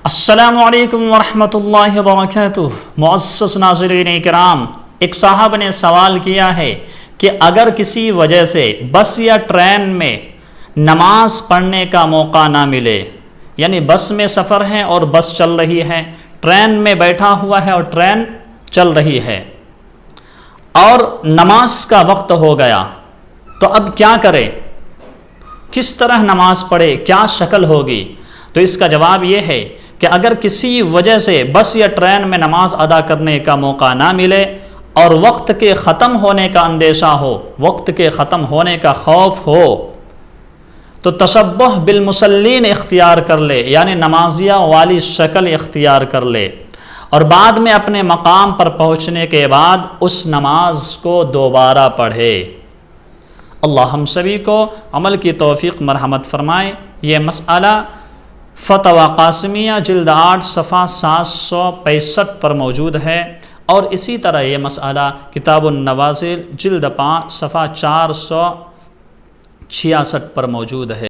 السلام علیکم ورحمۃ اللہ وبرکاتہ۔ معزز ناظرین کرام، ایک صاحب نے سوال کیا ہے کہ اگر کسی وجہ سے بس یا ٹرین میں نماز پڑھنے کا موقع نہ ملے، یعنی بس میں سفر ہے اور بس چل رہی ہے، ٹرین میں بیٹھا ہوا ہے اور ٹرین چل رہی ہے، اور نماز کا وقت ہو گیا، تو اب کیا کرے؟ کس طرح نماز پڑھے؟ کیا شکل ہوگی؟ تو اس کا جواب یہ ہے کہ اگر کسی وجہ سے بس یا ٹرین میں نماز ادا کرنے کا موقع نہ ملے اور وقت کے ختم ہونے کا اندیشہ ہو، وقت کے ختم ہونے کا خوف ہو، تو تشبہ بالمصلین اختیار کر لے، یعنی نمازیہ والی شکل اختیار کر لے، اور بعد میں اپنے مقام پر پہنچنے کے بعد اس نماز کو دوبارہ پڑھے۔ اللہ ہم سبھی کو عمل کی توفیق مرحمت فرمائے۔ یہ مسئلہ فتویٰ قاسمیہ جلد 8 صفحہ 765 پر موجود ہے، اور اسی طرح یہ مسئلہ کتاب النوازل جلد 5 صفحہ 466 پر موجود ہے۔